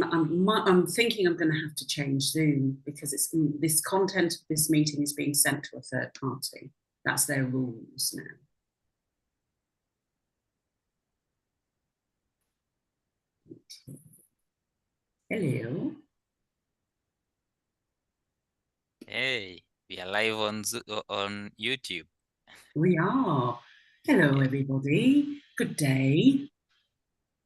I'm thinking I'm going to have to change Zoom because this content of this meeting is being sent to a third party. That's their rules now. Hello. Hey, we are live on YouTube. We are. Hello, everybody. Good day.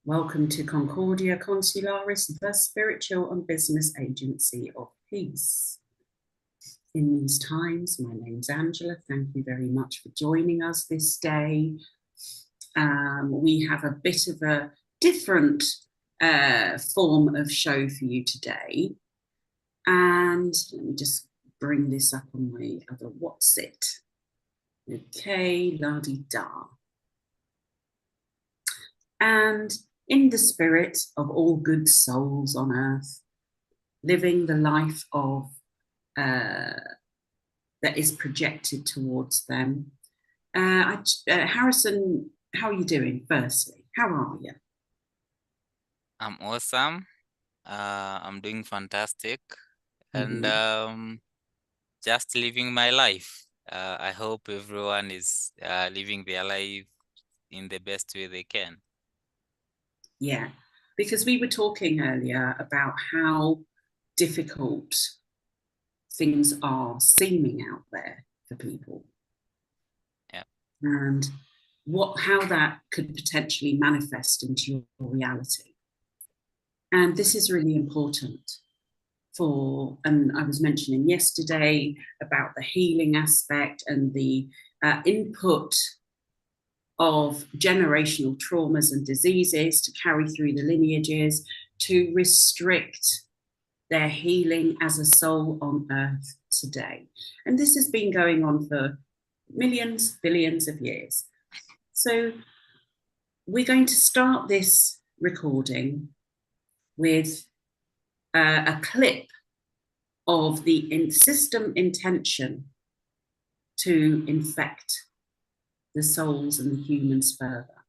Welcome to Concordia Consularis, the spiritual and business agency of peace. In these times, my name's Angela. Thank you very much for joining us this day. We have a bit of a different form of show for you today. And let me just bring this up on my other what's it. Okay, la-di-da. And in the spirit of all good souls on earth, living the life of that is projected towards them. Harrison, how are you doing, firstly? How are you? I'm awesome. I'm doing fantastic. And just living my life. I hope everyone is living their life in the best way they can. Yeah, because we were talking earlier about how difficult things are seeming out there for people. Yeah. And how that could potentially manifest into your reality. And this is really important and I was mentioning yesterday about the healing aspect and the input of generational traumas and diseases to carry through the lineages to restrict their healing as a soul on earth today. And this has been going on for millions, billions of years. So we're going to start this recording with a clip of the system intention to infect the souls and the humans further.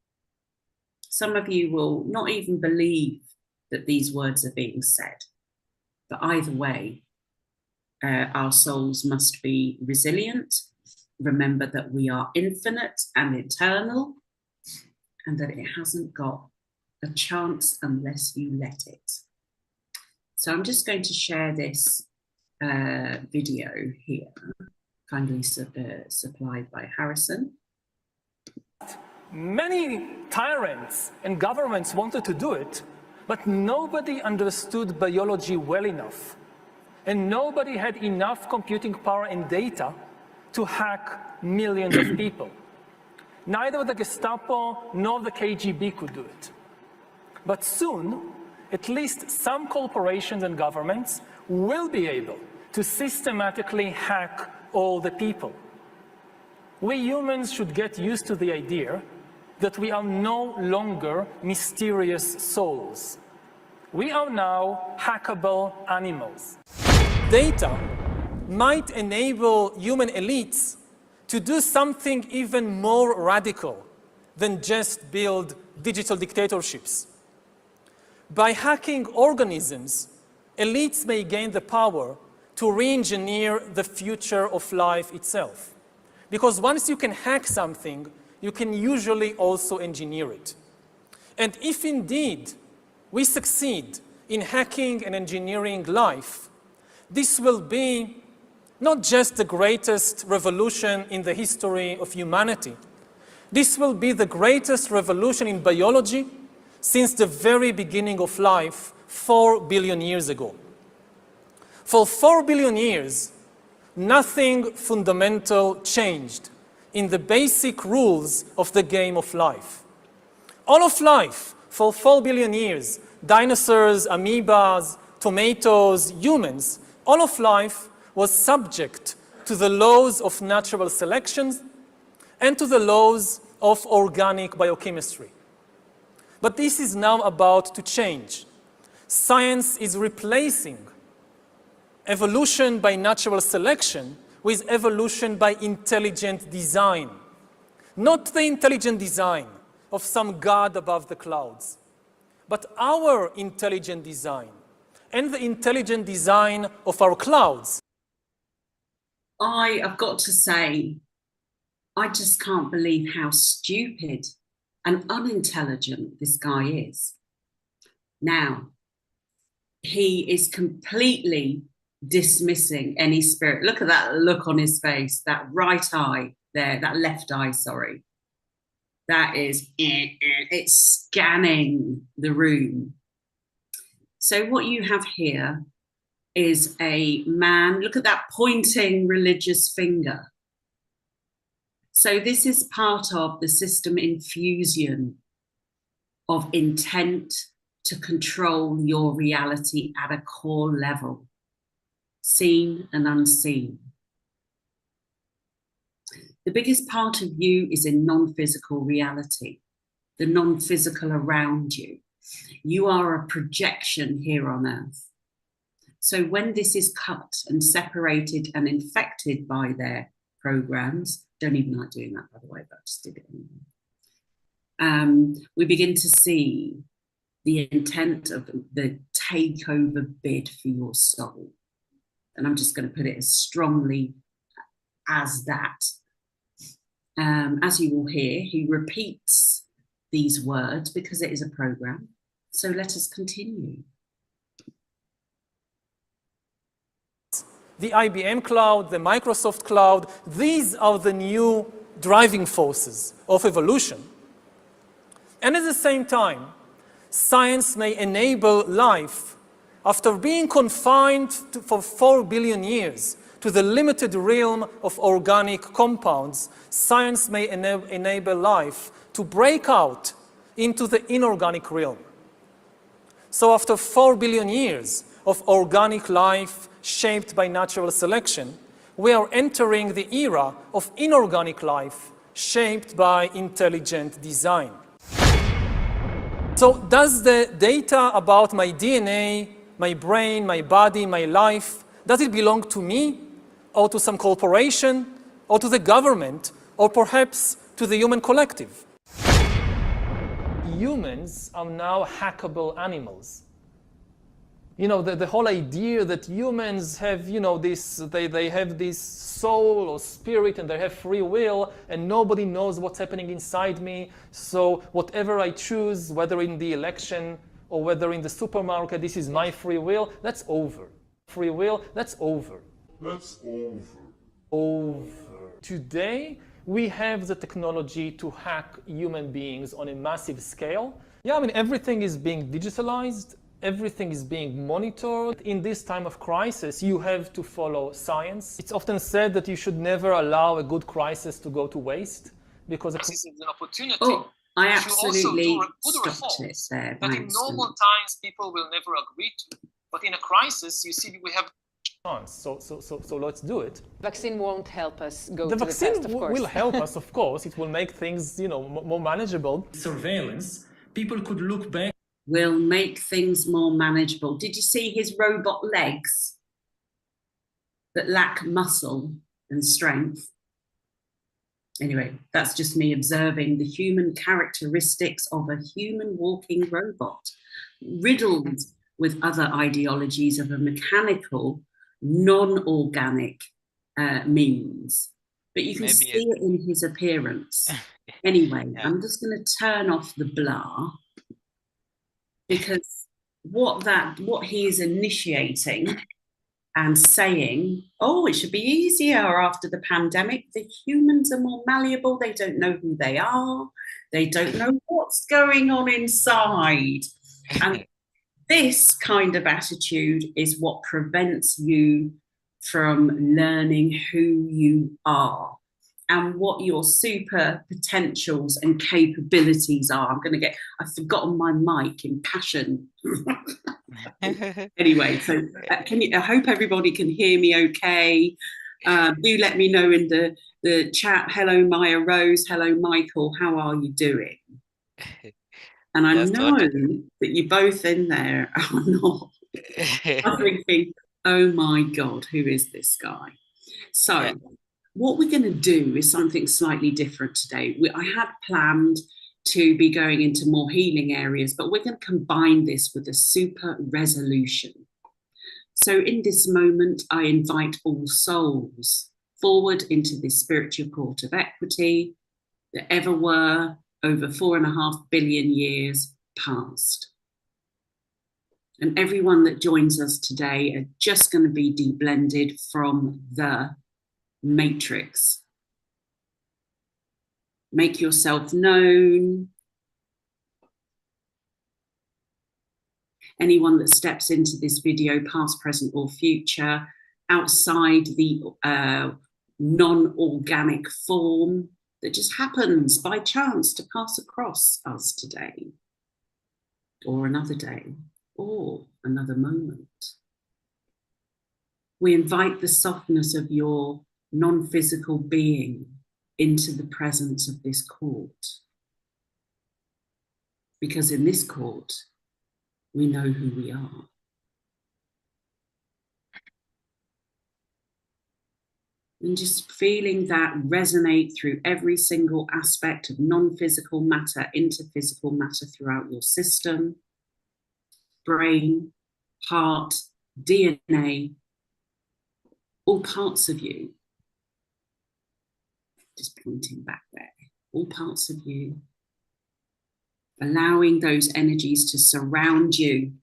Some of you will not even believe that these words are being said, but either way, our souls must be resilient. Remember that we are infinite and eternal, and that it hasn't got a chance unless you let it. So I'm just going to share this video here, kindly supplied by Harrison. Many tyrants and governments wanted to do it, but nobody understood biology well enough. And nobody had enough computing power and data to hack millions of people. Neither the Gestapo nor the KGB could do it. But soon, at least some corporations and governments will be able to systematically hack all the people. We humans should get used to the idea that we are no longer mysterious souls. We are now hackable animals. Data might enable human elites to do something even more radical than just build digital dictatorships. By hacking organisms, elites may gain the power to re-engineer the future of life itself. Because once you can hack something, you can usually also engineer it. And if indeed we succeed in hacking and engineering life, this will be not just the greatest revolution in the history of humanity. This will be the greatest revolution in biology since the very beginning of life 4 billion years ago. For 4 billion years, nothing fundamental changed in the basic rules of the game of life. All of life, for 4 billion years, dinosaurs, amoebas, tomatoes, humans, all of life was subject to the laws of natural selection and to the laws of organic biochemistry. But this is now about to change. Science is replacing evolution by natural selection with evolution by intelligent design. Not the intelligent design of some god above the clouds, but our intelligent design and the intelligent design of our clouds. I've got to say, I just can't believe how stupid and unintelligent this guy is. Now, he is completely dismissing any spirit. Look at that look on his face, that right eye there, that left eye, sorry. That is, it's scanning the room. So what you have here is a man, look at that pointing religious finger. So this is part of the system infusion of intent to control your reality at a core level, seen and unseen. The biggest part of you is in non-physical reality, the non-physical around you. You are a projection here on earth. So when this is cut and separated and infected by their programs, don't even like doing that, by the way, but I just did it anyway. We begin to see the intent of the takeover bid for your soul. And I'm just going to put it as strongly as that. As you will hear, he repeats these words because it is a program. So let us continue. The IBM cloud, the Microsoft cloud, these are the new driving forces of evolution. And at the same time, science may enable life after being confined for 4 billion years to the limited realm of organic compounds. Science may enable life to break out into the inorganic realm. So after 4 billion years of organic life shaped by natural selection, we are entering the era of inorganic life shaped by intelligent design. So does the data about my DNA, my brain, my body, my life, does it belong to me or to some corporation or to the government or perhaps to the human collective? Humans are now hackable animals. You know, the whole idea that humans have, you know, they have this soul or spirit and they have free will and nobody knows what's happening inside me. So whatever I choose, whether in the election or whether in the supermarket, this is my free will, that's over. Free will, that's over. That's over. Over. Today, we have the technology to hack human beings on a massive scale. Yeah, I mean, everything is being digitalized. Everything is being monitored. In this time of crisis, you have to follow science. It's often said that you should never allow a good crisis to go to waste because this is an opportunity. Oh, I absolutely stopped it there. That in normal times people will never agree to, but in a crisis, you see, we have chance. So let's do it. Vaccine won't help us go the to vaccine the test, of course. will help us, of course. It will make things, you know, more manageable. Surveillance. People could look back. Will make things more manageable. Did you see his robot legs that lack muscle and strength? Anyway, that's just me observing the human characteristics of a human walking robot, riddled with other ideologies of a mechanical, non-organic means. But you can Maybe see it in his appearance. Anyway, yeah. I'm just going to turn off the blah. Because what he is initiating and saying, oh, it should be easier after the pandemic. The humans are more malleable. They don't know who they are. They don't know what's going on inside. And this kind of attitude is what prevents you from learning who you are and what your super potentials and capabilities are. I've forgotten my mic in passion. Anyway, so I hope everybody can hear me okay. Do let me know in the chat. Hello, Maya Rose. Hello, Michael. How are you doing? And I know that you both in there are not thinking, oh my God, who is this guy? So, yeah. What we're going to do is something slightly different today. I had planned to be going into more healing areas, but we're going to combine this with a super resolution. So in this moment, I invite all souls forward into this spiritual court of equity that ever were over 4.5 billion years past. And everyone that joins us today are just going to be deblended from the matrix. Make yourself known. Anyone that steps into this video, past, present, or future, outside the non-organic form that just happens by chance to pass across us today, or another day, or another moment. We invite the softness of your non-physical being into the presence of this court. Because in this court, we know who we are. And just feeling that resonate through every single aspect of non-physical matter into physical matter throughout your system, brain, heart, DNA, all parts of you. Just pointing back there, all parts of you. Allowing those energies to surround you.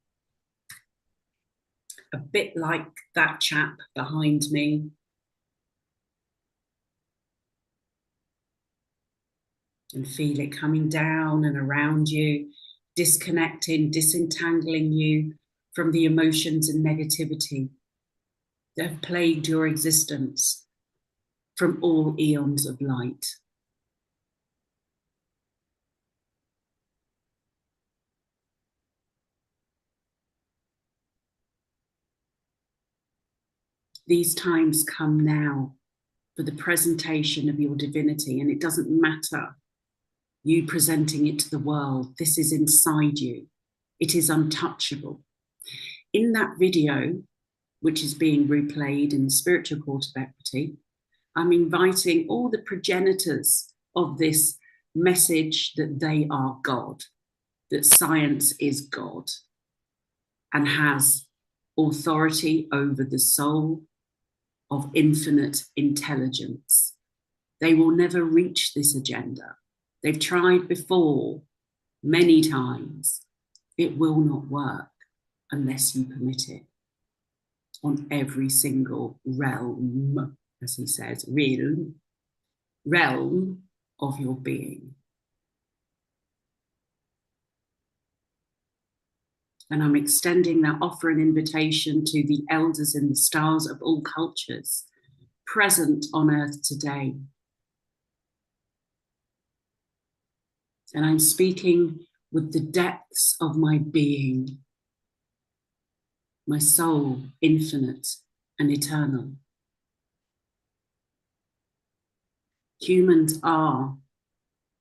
A bit like that chap behind me. And feel it coming down and around you, disconnecting, disentangling you from the emotions and negativity that have plagued your existence from all eons of light. These times come now for the presentation of your divinity, and it doesn't matter you presenting it to the world. This is inside you. It is untouchable. In that video, which is being replayed in the Spiritual Court of Equity, I'm inviting all the progenitors of this message that they are God, that science is God and has authority over the soul of infinite intelligence. They will never reach this agenda. They've tried before many times. It will not work unless you permit it on every single realm, as he says, realm of your being. And I'm extending that offer and invitation to the elders in the stars of all cultures present on earth today. And I'm speaking with the depths of my being, my soul, infinite and eternal. Humans are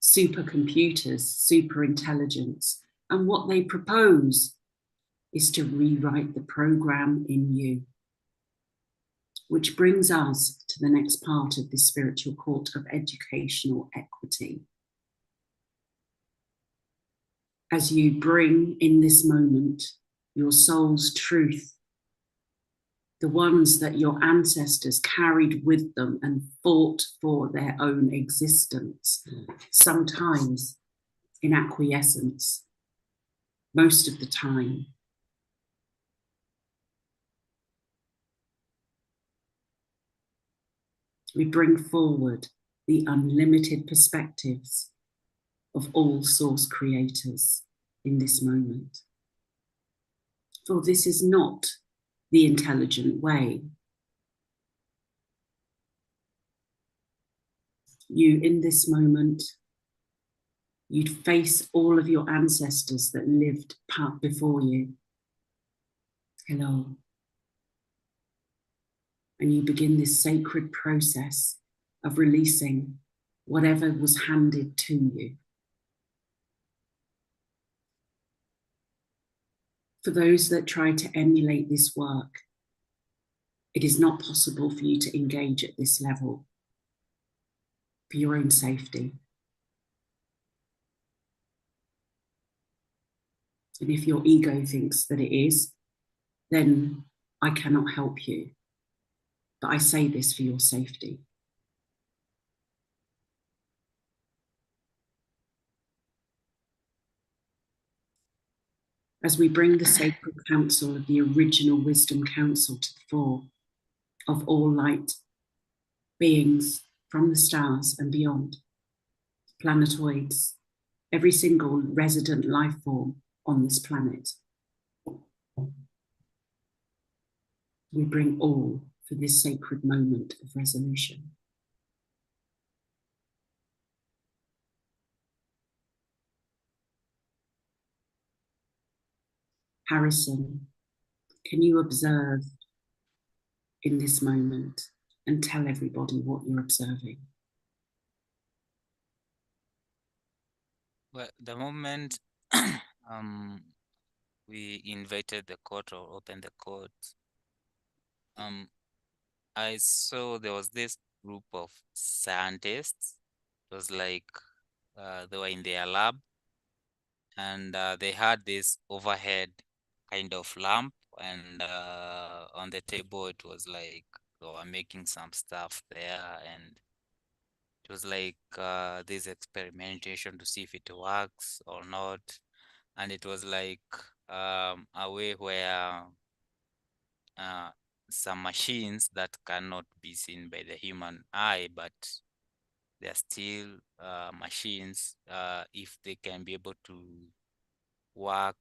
supercomputers, super intelligence, and what they propose is to rewrite the program in you. Which brings us to the next part of this spiritual court of educational equity. As you bring in this moment your soul's truth, the ones that your ancestors carried with them and fought for their own existence, sometimes in acquiescence, most of the time. We bring forward the unlimited perspectives of all source creators in this moment. For this is not the intelligent way. You, in this moment, you'd face all of your ancestors that lived before you. Hello. And you begin this sacred process of releasing whatever was handed to you. For those that try to emulate this work, it is not possible for you to engage at this level for your own safety. And if your ego thinks that it is, then I cannot help you. But I say this for your safety. As we bring the sacred council of the original wisdom council to the fore, of all light beings from the stars and beyond, planetoids, every single resident life form on this planet. We bring all for this sacred moment of resolution. Harrison, can you observe in this moment and tell everybody what you're observing? Well, the moment we invited the court or opened the court, I saw there was this group of scientists. It was like they were in their lab, and they had this overhead kind of lamp, and on the table it was like they were making some stuff there, and it was like this experimentation to see if it works or not. And it was like a way where some machines that cannot be seen by the human eye, but they're still machines if they can be able to work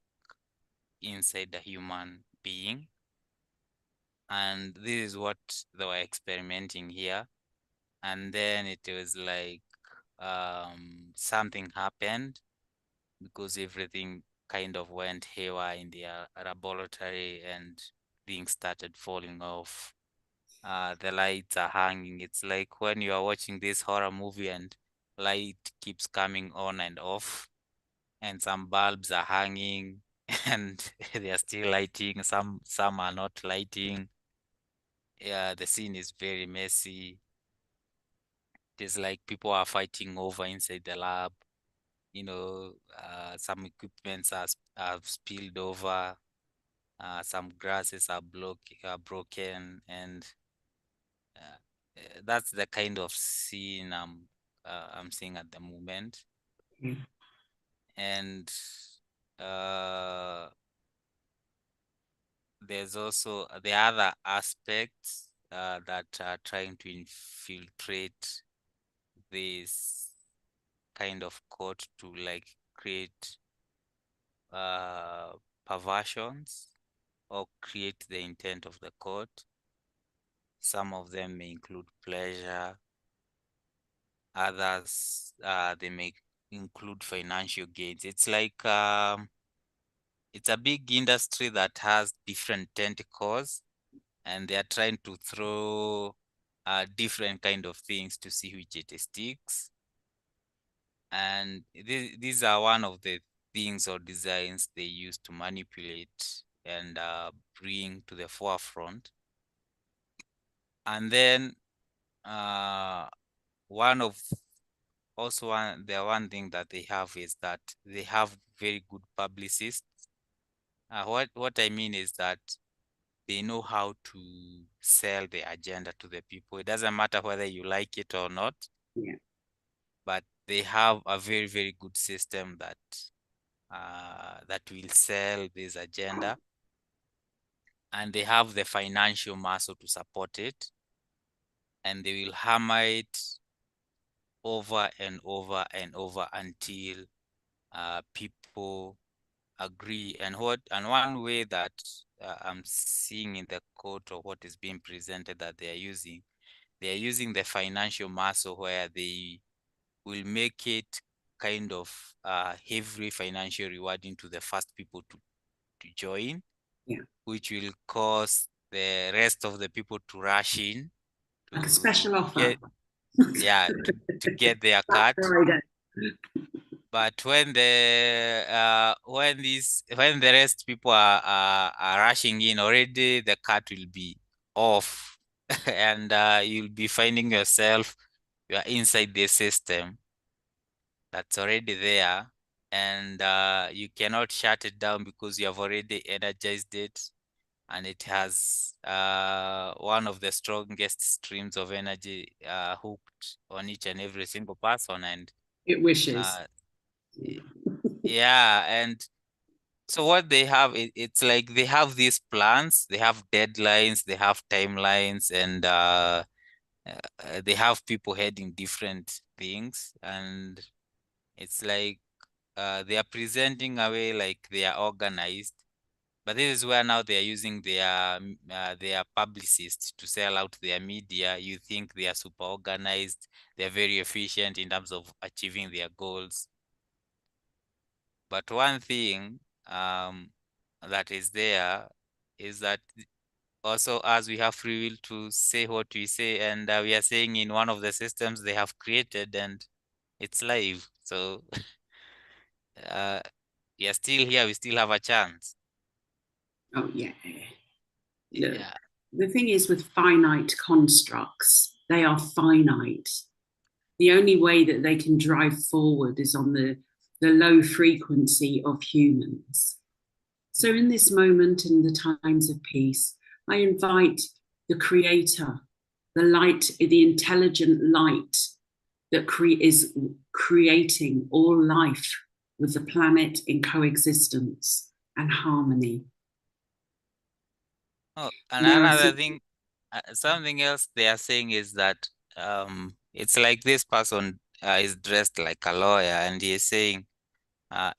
inside the human being. And this is what they were experimenting here. And then it was like something happened because everything kind of went haywire in the laboratory, and things started falling off. The lights are hanging. It's like when you are watching this horror movie and light keeps coming on and off, and some bulbs are hanging and they are still lighting. Some are not lighting. Yeah, the scene is very messy. It is like people are fighting over inside the lab. You know, some equipments have spilled over. Some grasses are broken, and that's the kind of scene I'm seeing at the moment. Mm. And there's also the other aspects that are trying to infiltrate this kind of code to like create perversions or create the intent of the code. Some of them may include pleasure. Others, they may include financial gains. It's like it's a big industry that has different tentacles, and they are trying to throw different kind of things to see which it sticks. And these are one of the things or designs they use to manipulate and bring to the forefront. And then the one thing that they have is that they have very good publicists. What I mean is that they know how to sell the agenda to the people. It doesn't matter whether you like it or not. Yeah. But they have a very, very good system that that will sell this agenda, and they have the financial muscle to support it, and they will hammer it over and over and over until people agree. And one way that I'm seeing in the court, or what is being presented, that they are using the financial muscle, where they will make it kind of heavy financial rewarding to the first people to join, Yeah. which will cause the rest of the people to rush in. Like a special offer. To get their cut. But when the rest people are rushing in, already the cut will be off, and you'll be finding yourself, you are inside the system that's already there, and you cannot shut it down because you have already energized it, and it has one of the strongest streams of energy hooked on each and every single person. And It wishes. yeah, and so what they have, it's like they have these plans, they have deadlines, they have timelines, and they have people heading different things, and it's like they are presenting a way like they are organized, but this is where now they are using their publicists to sell out their media. You think they are super organized, they're very efficient in terms of achieving their goals. But one thing that is there is that also, as we have free will to say what we say, and we are saying in one of the systems they have created, and it's live. So we are still here, we still have a chance. Oh, yeah. Yeah. The thing is with finite constructs, they are finite. The only way that they can drive forward is on the low frequency of humans. So in this moment, in the times of peace, I invite the creator, the light, the intelligent light that is creating all life with the planet in coexistence and harmony. Oh, and another thing, something else they are saying is that it's like this person is dressed like a lawyer, and he is saying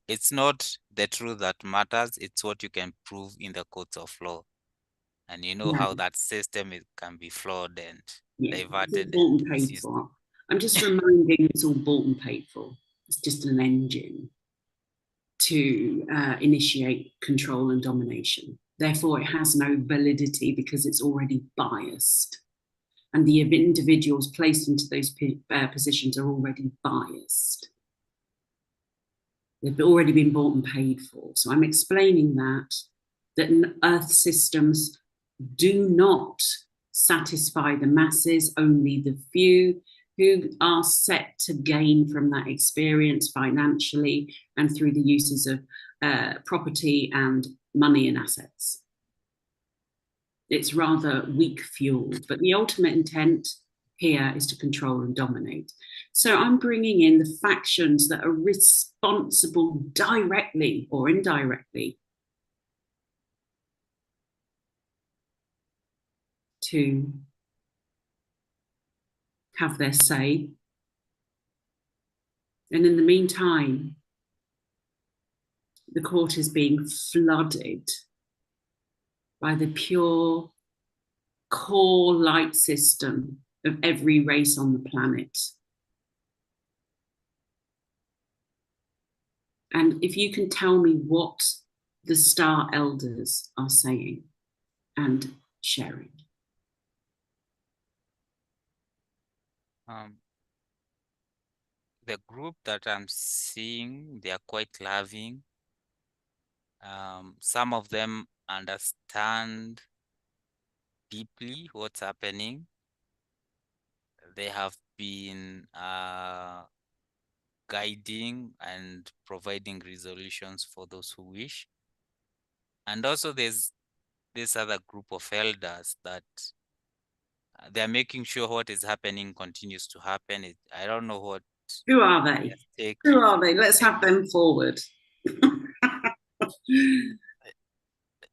it's not the truth that matters, it's what you can prove in the courts of law. And you know how that system can be flawed and diverted. It's all bought and paid for. I'm just reminding it's all bought and paid for. It's just an engine to initiate control and domination. Therefore, it has no validity because it's already biased. And the individuals placed into those positions are already biased. They've already been bought and paid for. So I'm explaining that Earth systems do not satisfy the masses, only the few who are set to gain from that experience financially and through the uses of property and money and assets. It's rather weak fueled, but the ultimate intent here is to control and dominate. So I'm bringing in the factions that are responsible directly or indirectly to have their say. And in the meantime, the court is being flooded by the pure core light system of every race on the planet. And if you can tell me what the star elders are saying and sharing. The group that I'm seeing, they are quite loving. Some of them understand deeply what's happening. They have been guiding and providing resolutions for those who wish. And also there's this other group of elders that they're making sure what is happening continues to happen. I don't know what. Who are they? Who are they? Let's have them forward.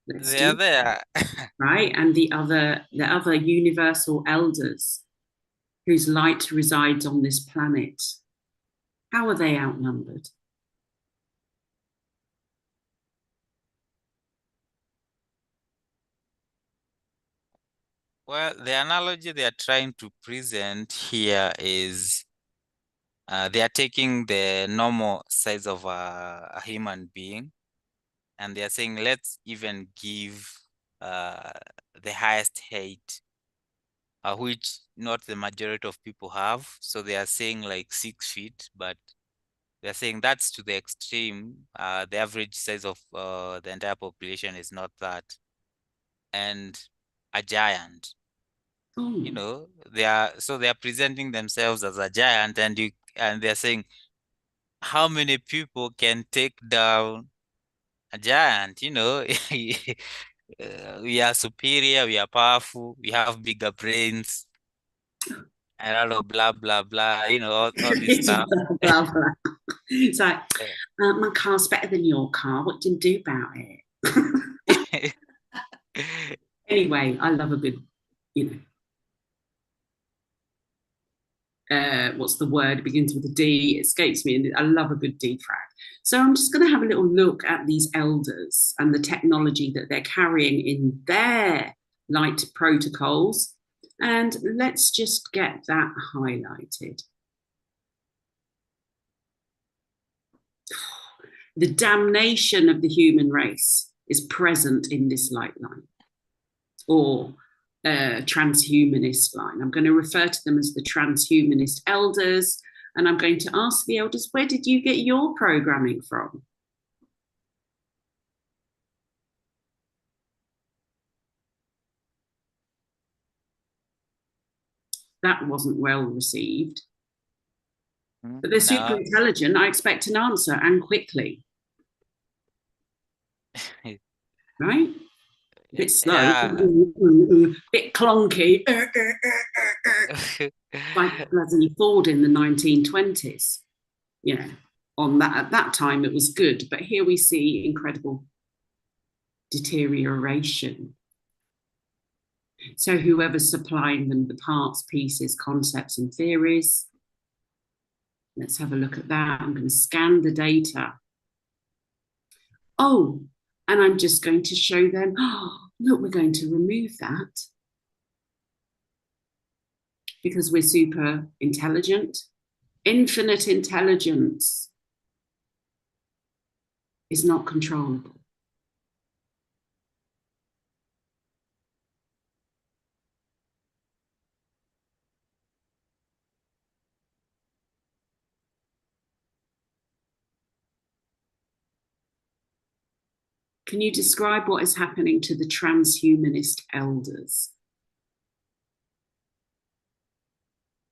They're there. Right, and the other universal elders whose light resides on this planet, how are they outnumbered? Well, the analogy they are trying to present here is they are taking the normal size of a human being, and they are saying, let's even give the highest height, which not the majority of people have. So they are saying like 6 feet, but they're saying that's to the extreme. The average size of the entire population is not that. And a giant. You know, they are presenting themselves as a giant, and they're saying how many people can take down a giant, you know? We are superior, we are powerful, we have bigger brains, and all of blah, blah, blah, you know, all this It's stuff. blah, blah, blah. It's like, Yeah. my car's better than your car. What do you do about it? Anyway, I love a good, what's the word? It begins with a D, it escapes me, and I love a good defrag. So I'm just going to have a little look at these elders and the technology that they're carrying in their light protocols. And let's just get that highlighted. The damnation of the human race is present in this light line, or transhumanist line. I'm going to refer to them as the transhumanist elders, and I'm going to ask the elders, where did you get your programming from? That wasn't well received. But they're super intelligent. I expect an answer, and quickly. Right? A bit slow, Yeah. bit clunky. Like Blasey Ford in the 1920s. Yeah, on that, at that time it was good, but here we see incredible deterioration. So whoever's supplying them the parts, pieces, concepts, and theories. Let's have a look at that. I'm going to scan the data. Oh, and I'm just going to show them, oh, look, we're going to remove that because we're super intelligent. Infinite intelligence is not controllable. Can you describe what is happening to the transhumanist elders?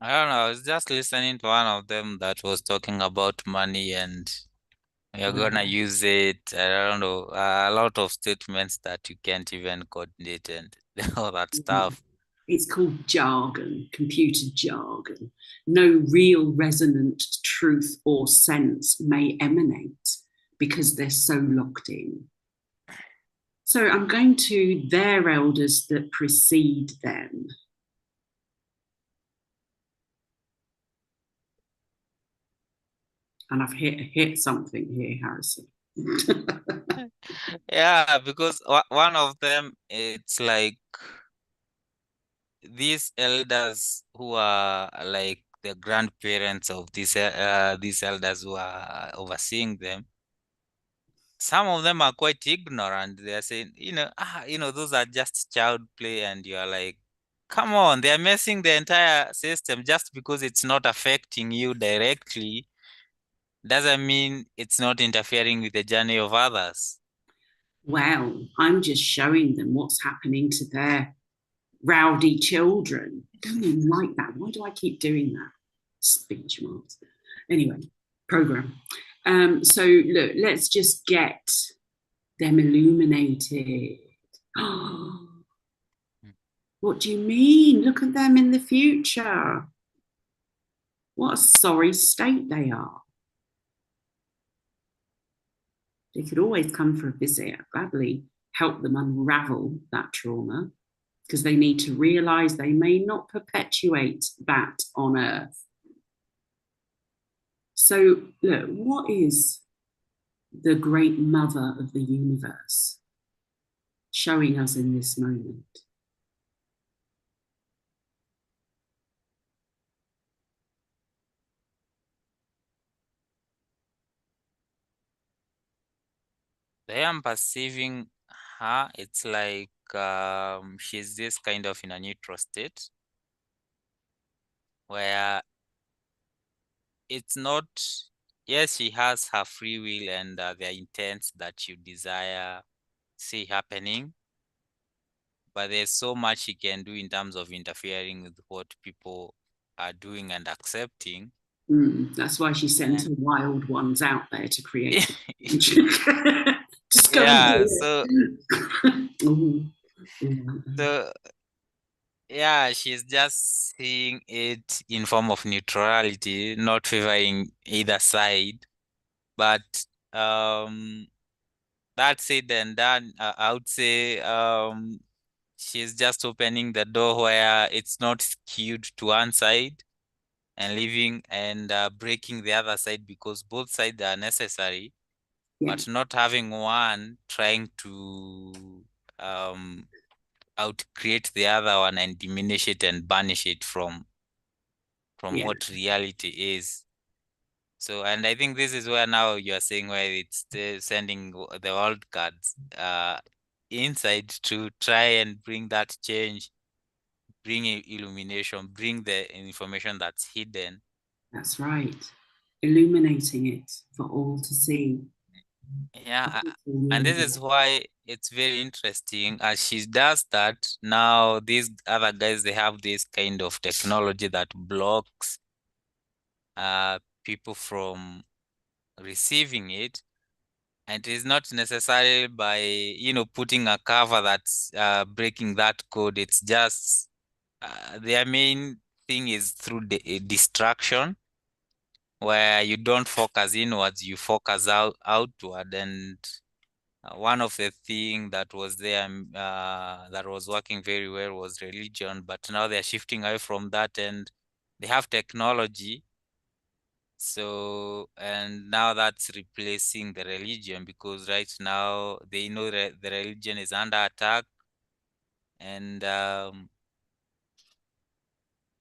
I don't know. I was just listening to one of them that was talking about money and you're gonna use it. I don't know. A lot of statements that you can't even coordinate and all that stuff. It's called jargon, computer jargon. No real resonant truth or sense may emanate because they're so locked in. So I'm going to their elders that precede them. And I've hit something here, Harrison. Yeah, because one of them, it's like these elders who are like the grandparents of these elders who are overseeing them. Some of them are quite ignorant. They are saying, those are just child play, and you are like, come on, they are messing the entire system just because it's not affecting you directly. Doesn't mean it's not interfering with the journey of others. Well, I'm just showing them what's happening to their rowdy children. I don't even like that. Why do I keep doing that? Speech marks. Anyway, program. So look, let's just get them illuminated. What do you mean? Look at them in the future. What a sorry state they are. They could always come for a visit. I'd gladly help them unravel that trauma because they need to realize they may not perpetuate that on Earth. So, look, what is the great mother of the universe showing us in this moment? I am perceiving her, it's like she's this kind of in a neutral state where it's not, yes, she has her free will and the intents that you desire see happening, but there's so much she can do in terms of interfering with what people are doing and accepting. That's why she sent her wild ones out there to create. Just go yeah, and so do it. so yeah, she's just seeing it in form of neutrality, not favoring either side. But that said and done, I would say she's just opening the door where it's not skewed to one side and leaving and breaking the other side, because both sides are necessary, but not having one trying to outcreate the other one and diminish it and banish it from what reality is. So, and I think this is where now you're saying where it's sending the world cards inside to try and bring that change, bring illumination, bring the information that's hidden. That's right. Illuminating it for all to see. Yeah, and this is why it's very interesting. As she does that, now these other guys, they have this kind of technology that blocks people from receiving it. And it is not necessarily by, putting a cover that's breaking that code. It's just their main thing is through the distraction, where you don't focus inwards, you focus outward. And one of the things that was there that was working very well was religion, but now they're shifting away from that and they have technology. So, and now that's replacing the religion, because right now they know that the religion is under attack, and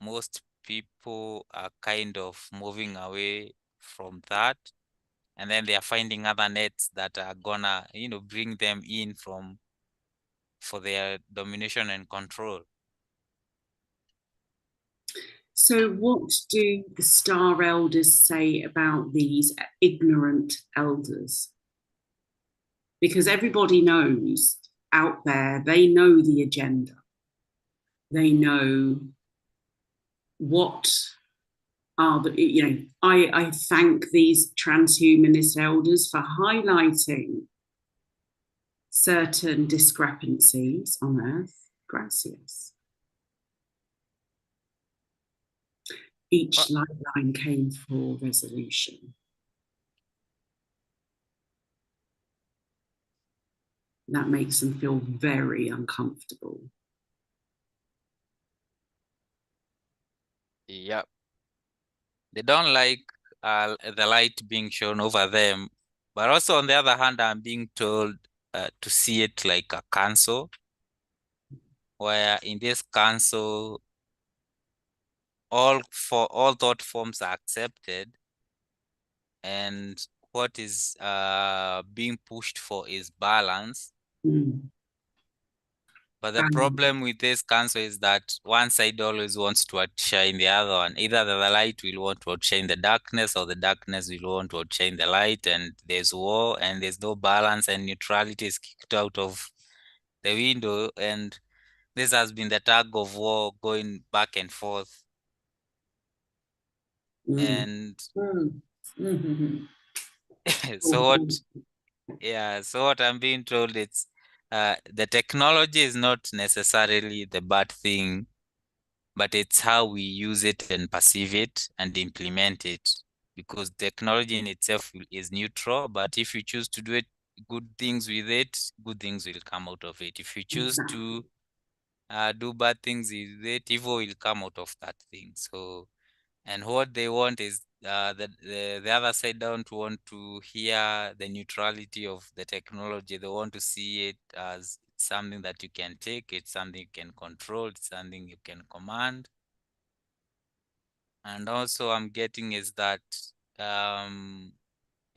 most people are kind of moving away from that. And then they are finding other nets that are gonna, bring them in for their domination and control. So what do the Star Elders say about these ignorant elders? Because everybody knows out there, they know the agenda. They know what are the, I thank these transhumanist elders for highlighting certain discrepancies on Earth. Gracias. Each lifeline came for resolution. That makes them feel very uncomfortable. Yep. They don't like the light being shown over them. But also on the other hand, I'm being told to see it like a council, where in this council, all thought forms are accepted, and what is being pushed for is balance. But the problem with this council is that one side always wants to outshine the other one. Either the light will want to outshine the darkness, or the darkness will want to outshine the light, and there's war and there's no balance, and neutrality is kicked out of the window. And this has been the tug of war going back and forth. And so what I'm being told, it's the technology is not necessarily the bad thing, but it's how we use it and perceive it and implement it. Because technology in itself is neutral, but if you choose to do it, good things with it, good things will come out of it. If you choose to do bad things with it, evil will come out of that thing. So, and what they want is the other side don't want to hear the neutrality of the technology. They want to see it as something that you can take, it's something you can control, it's something you can command. And also I'm getting is that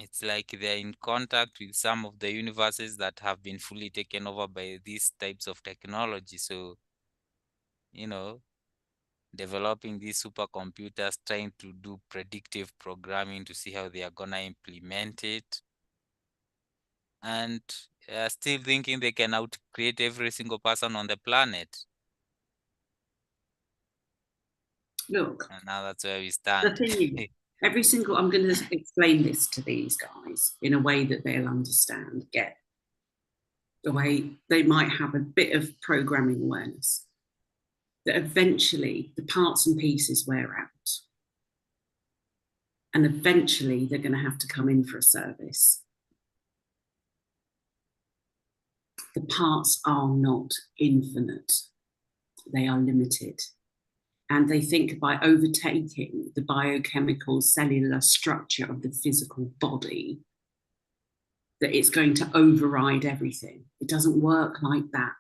it's like they're in contact with some of the universes that have been fully taken over by these types of technology. So, developing these supercomputers, trying to do predictive programming to see how they are gonna implement it. And still thinking they can outcreate every single person on the planet. Look, And now that's where we stand. the thing is, I'm going to explain this to these guys in a way that they'll understand, get the way they might have a bit of programming awareness, that eventually the parts and pieces wear out. And eventually they're going to have to come in for a service. The parts are not infinite. They are limited. And they think by overtaking the biochemical cellular structure of the physical body, that it's going to override everything. It doesn't work like that.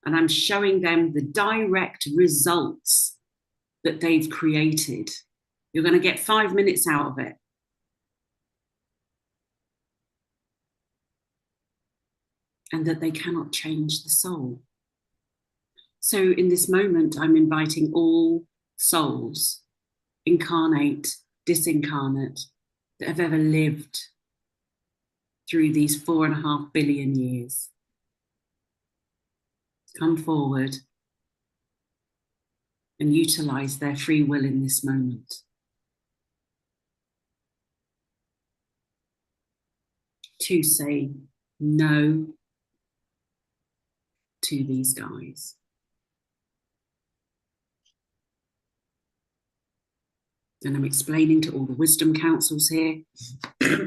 And I'm showing them the direct results that they've created. You're going to get 5 minutes out of it. And that they cannot change the soul. So in this moment, I'm inviting all souls, incarnate, disincarnate, that have ever lived through these 4.5 billion years. Come forward and utilize their free will in this moment. To say no to these guys. And I'm explaining to all the wisdom councils here,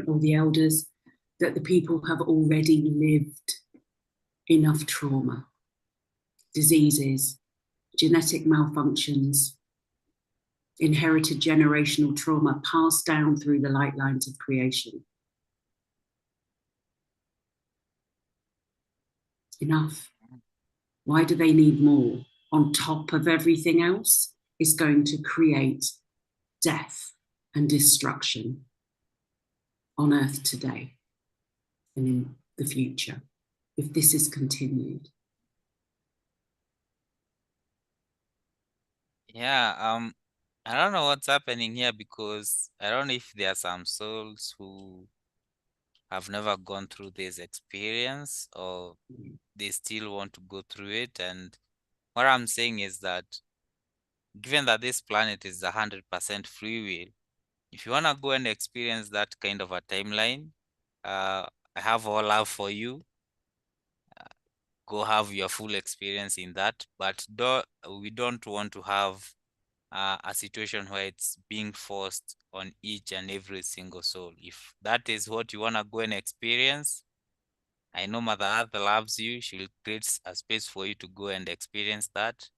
all the elders, that the people have already lived enough trauma, diseases, genetic malfunctions, inherited generational trauma passed down through the light lines of creation. Enough. Why do they need more? On top of everything else, it's going to create death and destruction on Earth today and in the future, if this is continued. Yeah, I don't know what's happening here, because I don't know if there are some souls who have never gone through this experience, or they still want to go through it. And what I'm saying is that, given that this planet is 100% free will, if you want to go and experience that kind of a timeline, I have all love for you. Go have your full experience in that, but we don't want to have a situation where it's being forced on each and every single soul. If that is what you want to go and experience, I know Mother Earth loves you. She will create a space for you to go and experience that.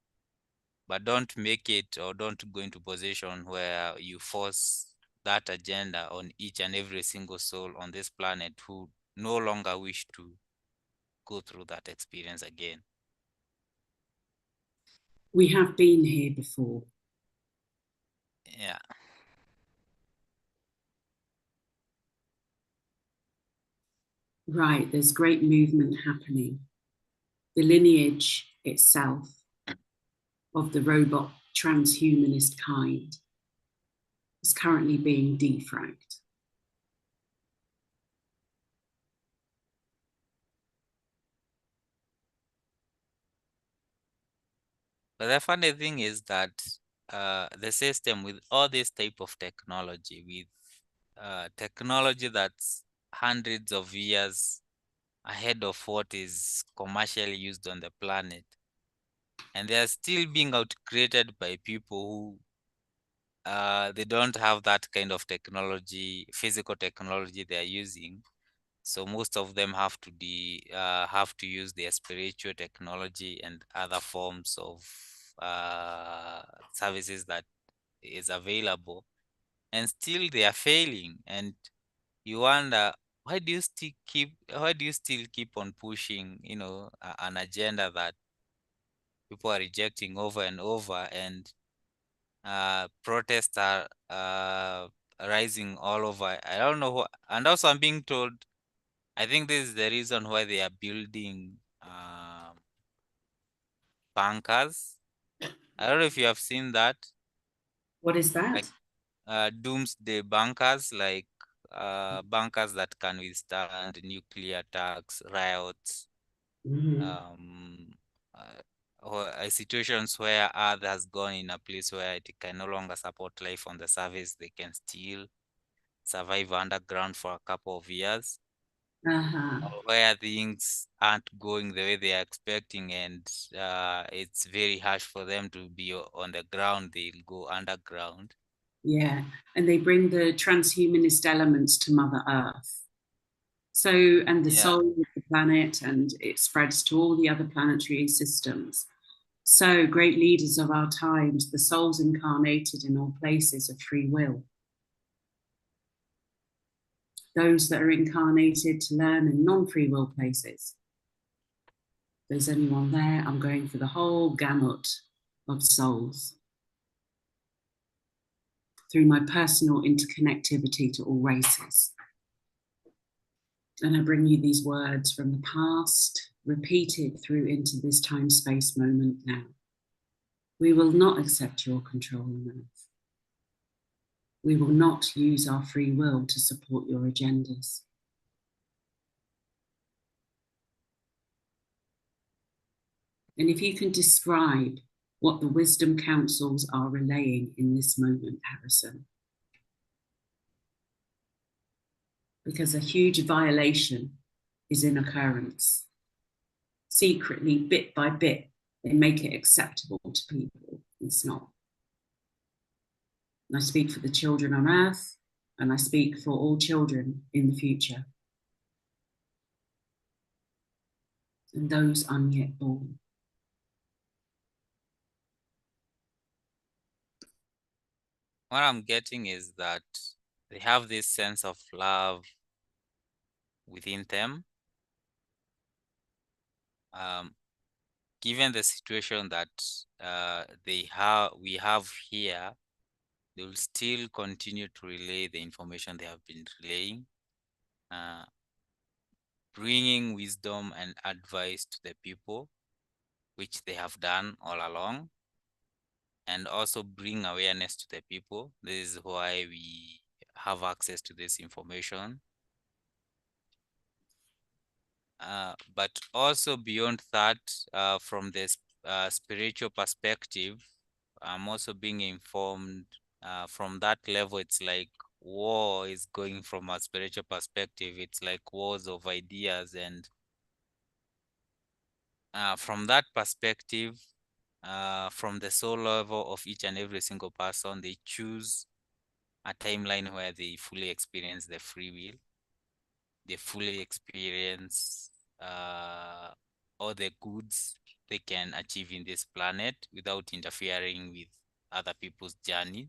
But don't make it, or don't go into position where you force that agenda on each and every single soul on this planet who no longer wish to go through that experience again. We have been here before. Yeah. Right, there's great movement happening. The lineage itself of the robot transhumanist kind is currently being defragged. But the funny thing is that the system, with all this type of technology, with technology that's hundreds of years ahead of what is commercially used on the planet, and they are still being out-created by people who they don't have that kind of technology, physical technology they are using. So most of them have to use their spiritual technology and other forms of services that is available, and still they are failing. And you wonder, why do you still keep on pushing, an agenda that people are rejecting over and over, and protests are rising all over. I don't know what, and also I'm being told, I think this is the reason why they are building bunkers. I don't know if you have seen that. What is that? Like doomsday bunkers, like bunkers that can withstand nuclear attacks, riots, Mm. uh, situations where Earth has gone in a place where it can no longer support life on the surface, they can still survive underground for a couple of years. Or where things aren't going the way they are expecting, and it's very harsh for them to be on the ground, they'll go underground. Yeah, and they bring the transhumanist elements to Mother Earth. So, and the soul of the planet, and it spreads to all the other planetary systems. So, great leaders of our times, the souls incarnated in all places of free will. Those that are incarnated to learn in non-free will places. If there's anyone there, I'm going for the whole gamut of souls through my personal interconnectivity to all races. And I bring you these words from the past, repeated through into this time-space moment now. We will not accept your control on Earth. We will not use our free will to support your agendas. And if you can describe what the wisdom councils are relaying in this moment, Harrison. Because a huge violation is in occurrence. Secretly, bit by bit, they make it acceptable to people. It's not. And I speak for the children on Earth, and I speak for all children in the future. And those unyet born. What I'm getting is that they have this sense of love within them. Given the situation that we have here, they will still continue to relay the information they have been relaying, bringing wisdom and advice to the people, which they have done all along, and also bring awareness to the people. This is why we have access to this information. But also beyond that, from this spiritual perspective, I'm also being informed from that level. It's like war is going from a spiritual perspective. It's like wars of ideas. And from that perspective, from the soul level of each and every single person, they choose a timeline where they fully experience the free will. They fully experience all the goods they can achieve in this planet without interfering with other people's journey.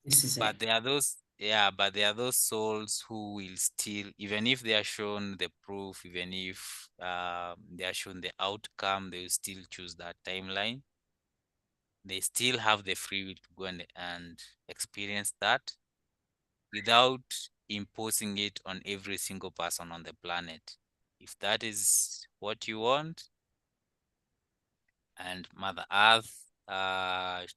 This is But it. there are those souls who will still, even if they are shown the proof, even if they are shown the outcome, they will still choose that timeline. They still have the free will to go and experience that without imposing it on every single person on the planet. If that is what you want, and Mother Earth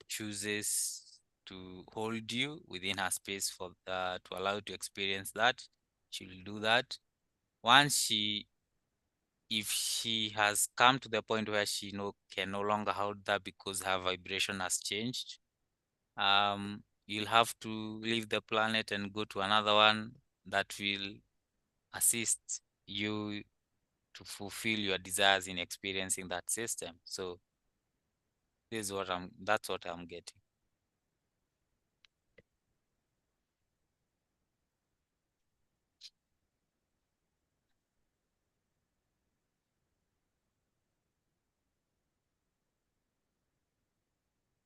chooses to hold you within her space for to allow you to experience that, she will do that. If she has come to the point where she can no longer hold that because her vibration has changed, you'll have to leave the planet and go to another one that will assist you to fulfill your desires in experiencing that system. So this is that's what I'm getting.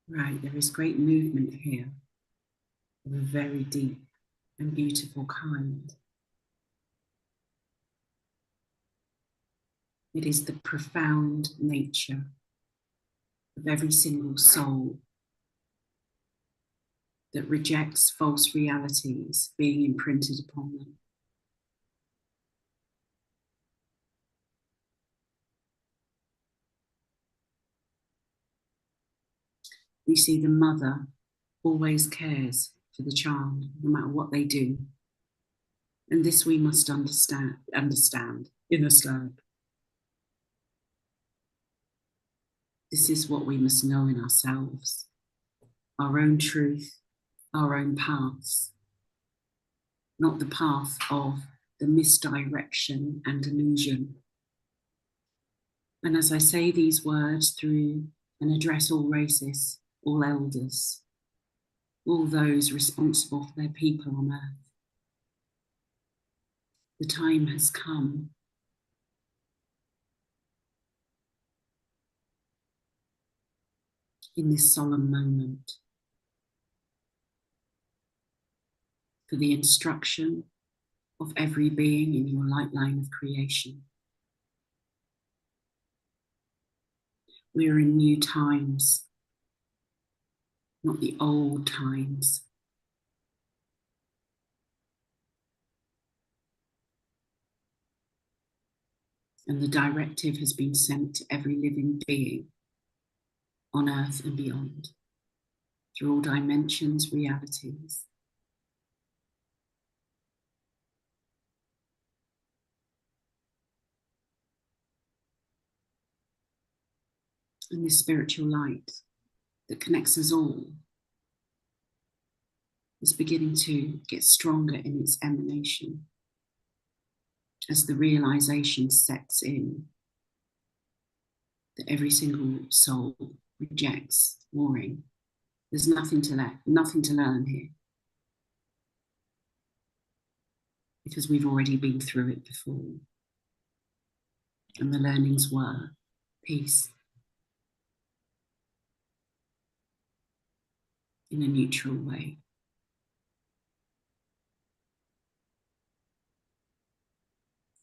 Right, there is great movement here of a very deep and beautiful kind. It is the profound nature of every single soul that rejects false realities being imprinted upon them. We see the mother always cares for the child, no matter what they do. And this we must understand. This is what we must know in ourselves, our own truth, our own paths, not the path of the misdirection and illusion. And as I say these words through and address all races, all elders, all those responsible for their people on earth, the time has come in this solemn moment for the instruction of every being in your light line of creation. We are in new times, not the old times. And the directive has been sent to every living being on earth and beyond, through all dimensions, realities. And this spiritual light that connects us all is beginning to get stronger in its emanation as the realization sets in that every single soul rejects warring. There's nothing to learn here, because we've already been through it before. And the learnings were peace in a neutral way.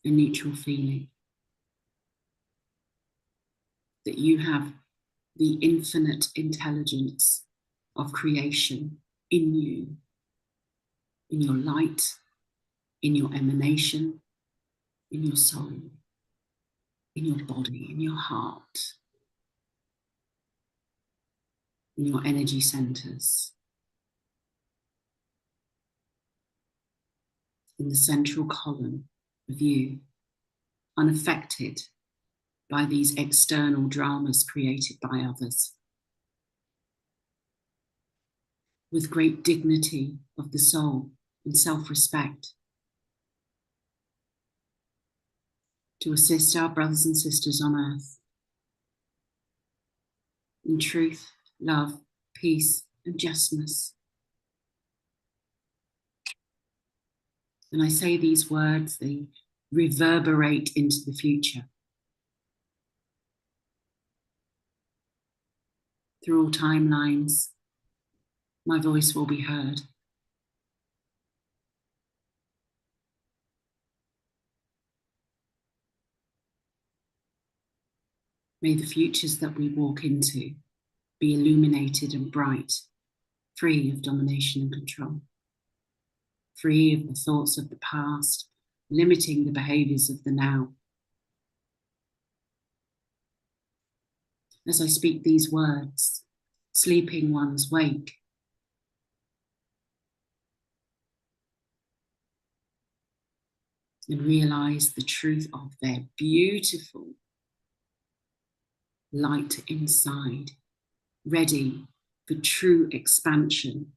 A neutral feeling that you have the infinite intelligence of creation in you, in your light, in your emanation, in your soul, in your body, in your heart, in your energy centers, in the central column of you, unaffected by these external dramas created by others, with great dignity of the soul and self-respect, to assist our brothers and sisters on earth in truth, love, peace, and justness. And I say these words, they reverberate into the future. Through all timelines, my voice will be heard. May the futures that we walk into be illuminated and bright, free of domination and control, free of the thoughts of the past, limiting the behaviors of the now. As I speak these words, sleeping ones wake. And realize the truth of their beautiful light inside, ready for true expansion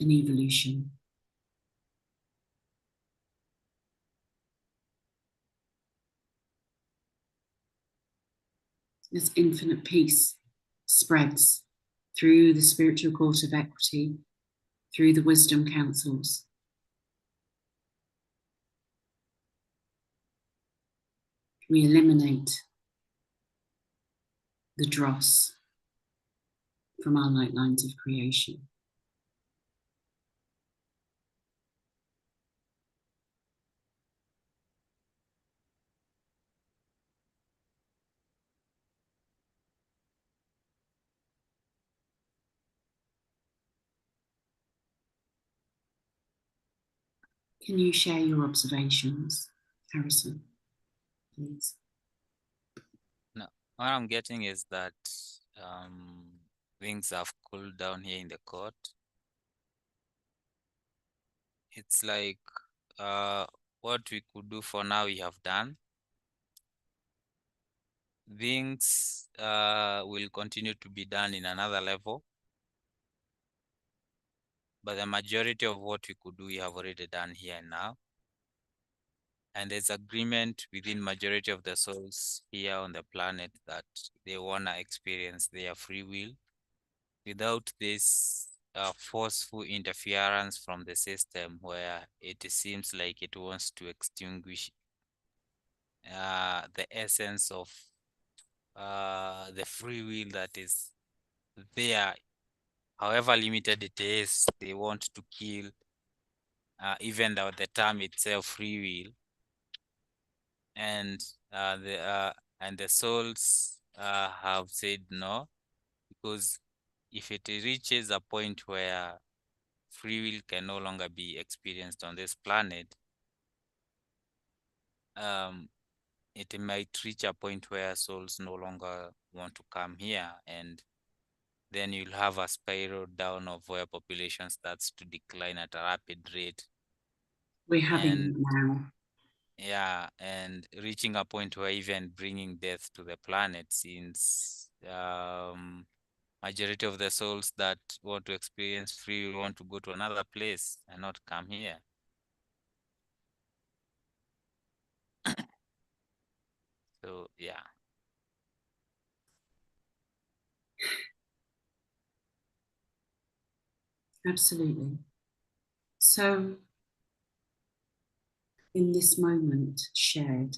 and evolution. As infinite peace spreads through the spiritual court of equity, through the wisdom councils, we eliminate the dross from our light lines of creation. Can you share your observations, Harrison, please? No, what I'm getting is that things have cooled down here in the court. It's like what we could do for now, we have done. things will continue to be done in another level. But the majority of what we could do, we have already done here and now. And there's agreement within majority of the souls here on the planet that they want to experience their free will without this forceful interference from the system, where it seems like it wants to extinguish the essence of the free will that is there. However limited it is, they want to kill even though the term itself, free will. And the souls have said no, because if it reaches a point where free will can no longer be experienced on this planet, it might reach a point where souls no longer want to come here, and then you'll have a spiral down of where population starts to decline at a rapid rate. We're having now. Yeah, and reaching a point where even bringing death to the planet, since majority of the souls that want to experience free will want to go to another place and not come here. So yeah. Absolutely. So in this moment shared,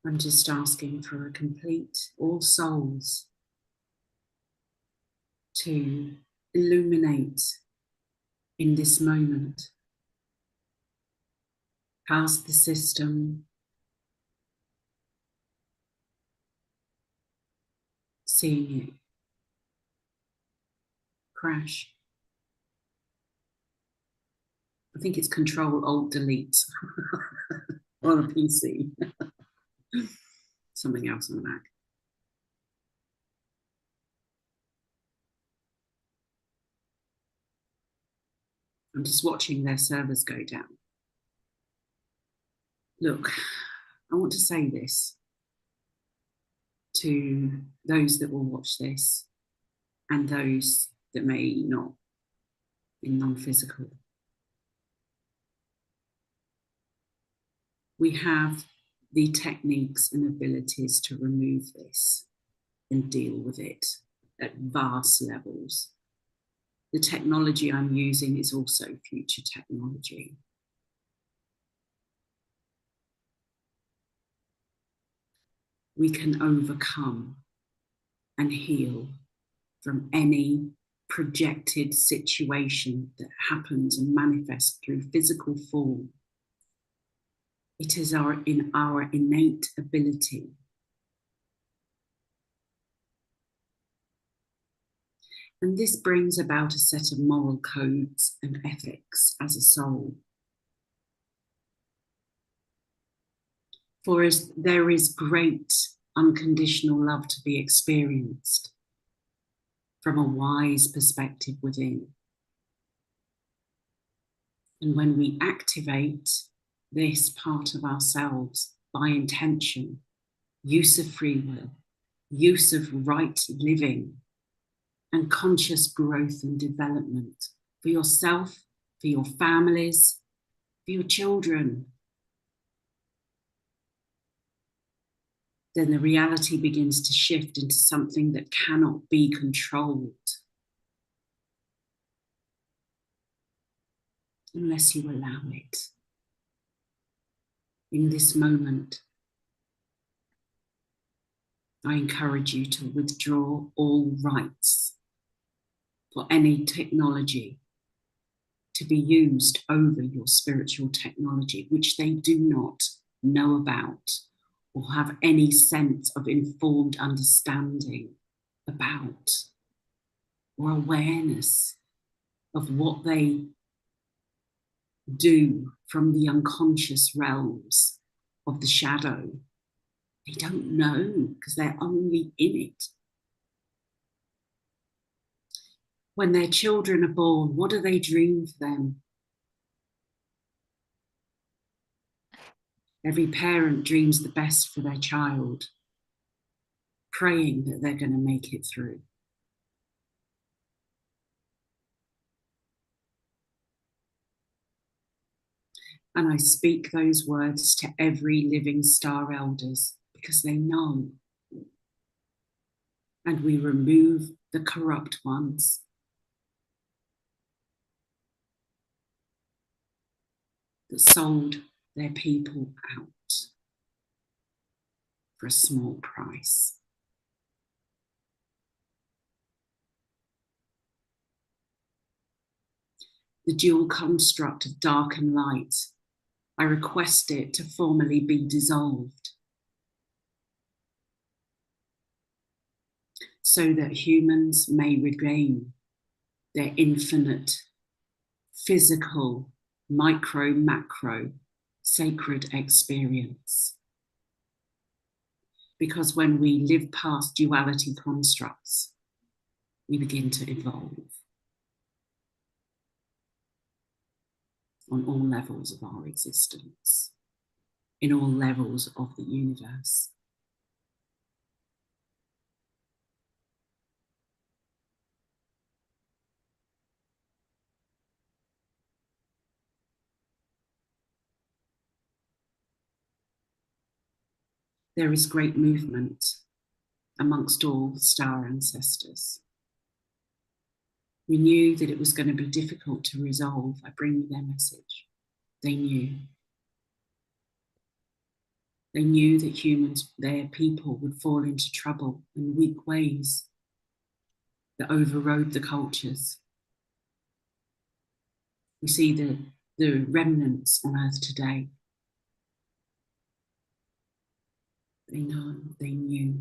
I'm just asking for a complete, all souls to illuminate in this moment, past the system, seeing it crash. I think it's Control-Alt-Delete on a PC. Something else on the Mac. I'm just watching their servers go down. Look, I want to say this to those that will watch this and those that may not, in non-physical. We have the techniques and abilities to remove this and deal with it at vast levels. The technology I'm using is also future technology. We can overcome and heal from any projected situation that happens and manifests through physical form. It is in our innate ability. And this brings about a set of moral codes and ethics as a soul. For us, there is great unconditional love to be experienced from a wise perspective within. And when we activate this part of ourselves by intention, use of free will, use of right living, and conscious growth and development for yourself, for your families, for your children, then the reality begins to shift into something that cannot be controlled unless you allow it. In this moment, I encourage you to withdraw all rights for any technology to be used over your spiritual technology, which they do not know about or have any sense of informed understanding about or awareness of what they do from the unconscious realms of the shadow. They don't know because they're only in it. When their children are born, what do they dream for them? Every parent dreams the best for their child, praying that they're going to make it through. And I speak those words to every living star elders because they know. And we remove the corrupt ones. That sold their people out for a small price. The dual construct of dark and light, I request it to formally be dissolved so that humans may regain their infinite physical, micro, macro, sacred experience. Because when we live past duality constructs, we begin to evolve on all levels of our existence, in all levels of the universe. There is great movement amongst all star ancestors. We knew that it was going to be difficult to resolve. I bring you their message. They knew. They knew that humans, their people, would fall into trouble in weak ways that overrode the cultures. We see the remnants on Earth today. They know, they knew,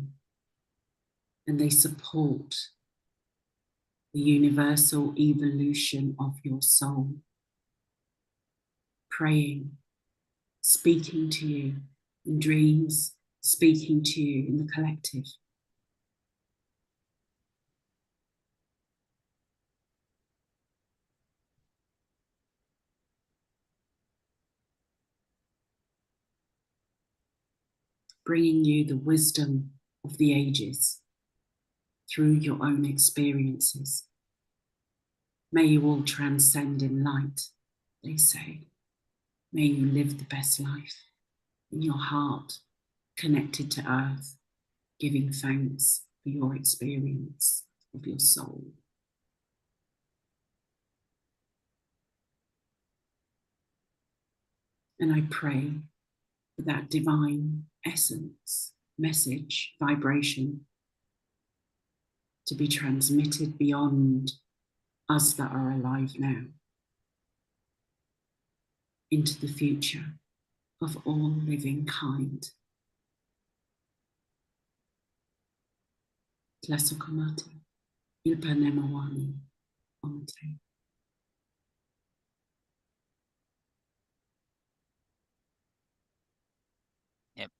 and they support the universal evolution of your soul. Praying, speaking to you in dreams, speaking to you in the collective. Bringing you the wisdom of the ages through your own experiences. May you all transcend in light, they say. May you live the best life in your heart, connected to earth, giving thanks for your experience of your soul. And I pray for that divine essence, message, vibration to be transmitted beyond us that are alive now into the future of all living kind. Tlasukamati, Ilpanemawani, Omte. Yep.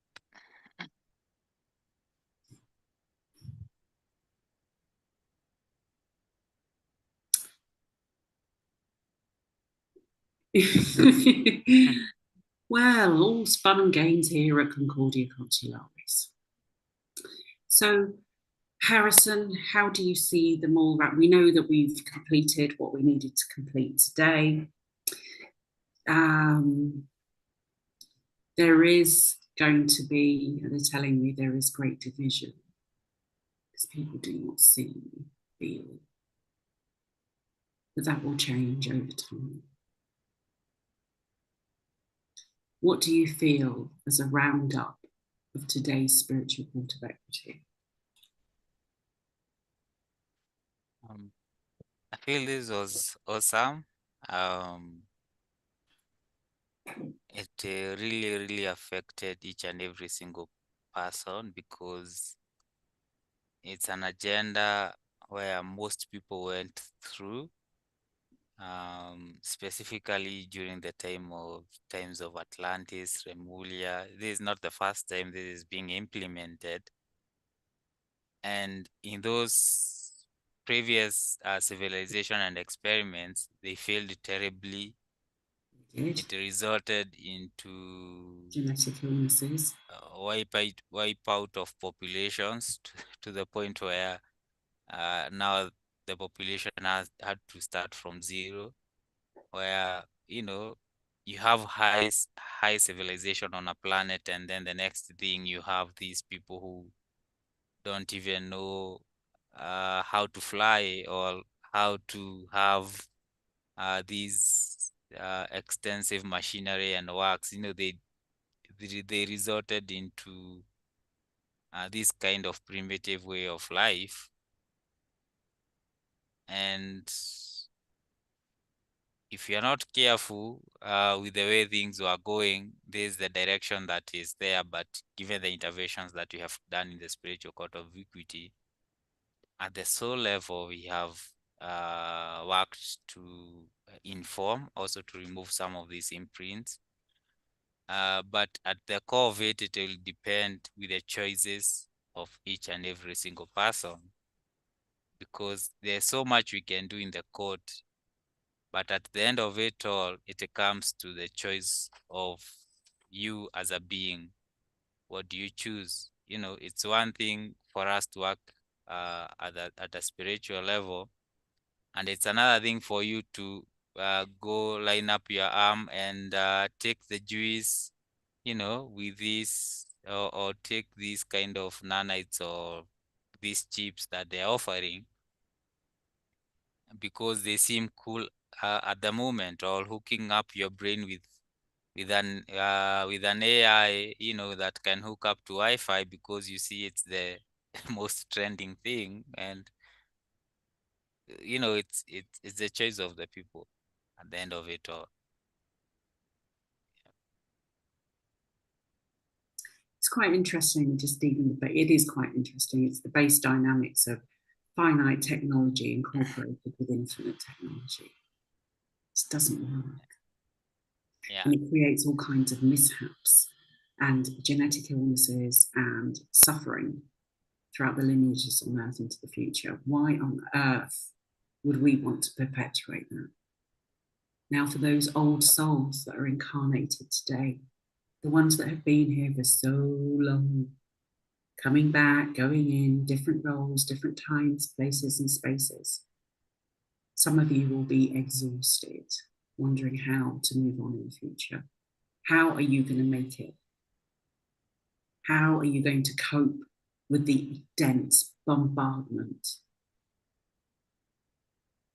Well, all fun and games here at Concordia Consularis. So, Harrison, how do you see them all? We know that we've completed what we needed to complete today. There is going to be, they're telling me there is great division because people do not see, feel. But that will change over time. What do you feel as a roundup of today's spiritual court of equity? I feel this was awesome. It really affected each and every single person because it's an agenda where most people went through, specifically during the times of Atlantis, Remulia. This is not the first time this is being implemented. And in those previous civilization and experiments, they failed terribly It resulted into genetic illnesses, wipe out of populations to the point where now the population has had to start from zero, where you have high civilization on a planet, and then the next thing you have these people who don't even know how to fly or how to have these extensive machinery and works. They resorted into this kind of primitive way of life. And if you're not careful with the way things were going, there's the direction that is there. But given the interventions that we have done in the spiritual court of equity, at the soul level, we have worked to inform, also to remove some of these imprints. But at the core of it, it will depend with the choices of each and every single person, because there's so much we can do in the court. But at the end of it all, it comes to the choice of you as a being. What do you choose? It's one thing for us to work at a spiritual level, and it's another thing for you to go line up your arm and take the juice, with this, or take these kind of nanites or these chips that they're offering because they seem cool at the moment, or hooking up your brain with an AI, that can hook up to Wi-Fi because you see it's the most trending thing, and it's the choice of the people at the end of it all. It's quite interesting just dealing with it. It is quite interesting. It's the base dynamics of finite technology incorporated with infinite technology. It doesn't work. Yeah. And it creates all kinds of mishaps and genetic illnesses and suffering throughout the lineages on Earth into the future. Why on earth would we want to perpetuate that? Now, for those old souls that are incarnated today, the ones that have been here for so long, coming back, going in, different roles, different times, places, and spaces. Some of you will be exhausted, wondering how to move on in the future. How are you going to make it? How are you going to cope with the dense bombardment?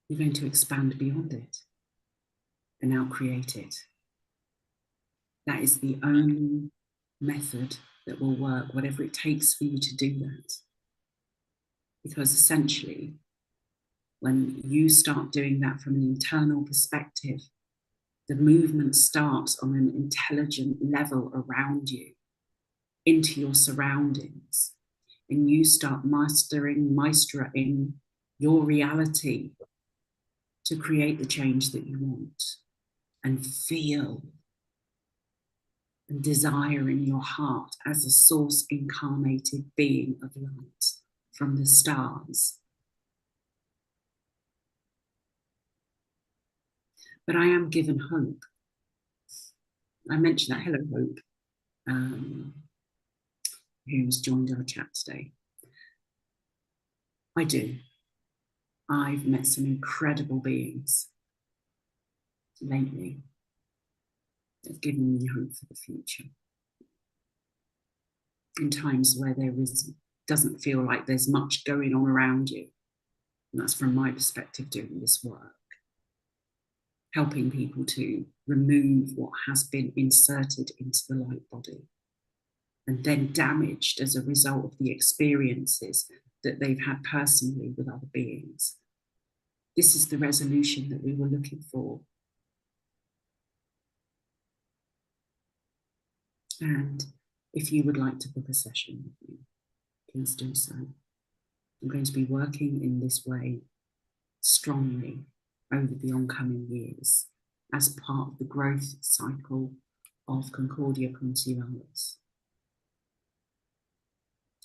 You're going to expand beyond it and now create it. That is the only method that will work, whatever it takes for you to do that. Because essentially, when you start doing that from an internal perspective, the movement starts on an intelligent level around you, into your surroundings, and you start maestering your reality to create the change that you want, and feel and desire in your heart as a source incarnated being of light from the stars. But I am given hope. I mentioned that. Hello, Hope, who's joined our chat today. I do. I've met some incredible beings lately. They've given me hope for the future. In times where doesn't feel like there's much going on around you. And that's from my perspective doing this work. Helping people to remove what has been inserted into the light body and then damaged as a result of the experiences that they've had personally with other beings. This is the resolution that we were looking for. And if you would like to book a session with me, please do so. I'm going to be working in this way strongly over the oncoming years as part of the growth cycle of Concordia Consularis.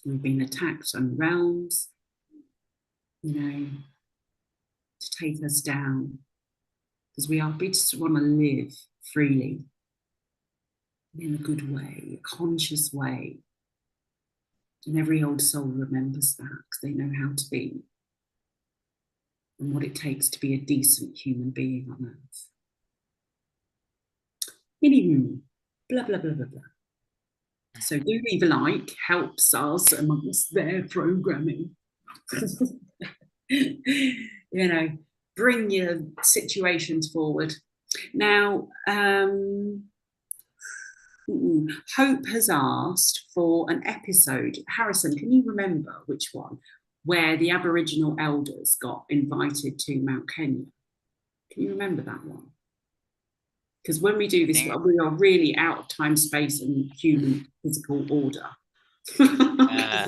We've been attacked on realms, to take us down, because we just want to live freely, in a good way, a conscious way. And every old soul remembers that because they know how to be and what it takes to be a decent human being on earth. Anywho, blah, blah, blah, blah, blah. So do leave a like, helps us amongst their programming. You know, bring your situations forward. Now, Hope has asked for an episode. Harrison, can you remember which one? Where the Aboriginal elders got invited to Mount Kenya. Can you remember that one? Because when we do this, we are really out of time, space, and human physical order. I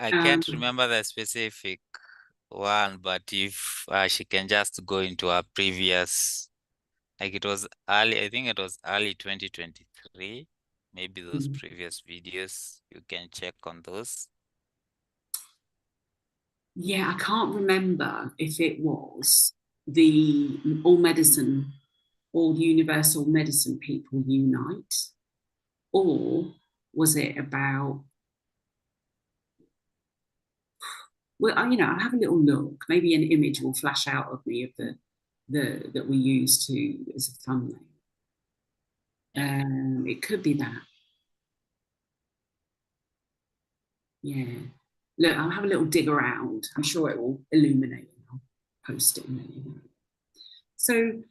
can't remember the specific one, but if she can just go into our previous, like it was early, I think it was early 2023, maybe those previous videos, you can check on those. Yeah, I can't remember if it was the All Universal Medicine People Unite, or was it about, well, you know, I'll have a little look. Maybe an image will flash out of me of the that we use to as a thumbnail. It could be that. Yeah. Look, I'll have a little dig around. I'm sure it will illuminate. I'll post it and let you know. So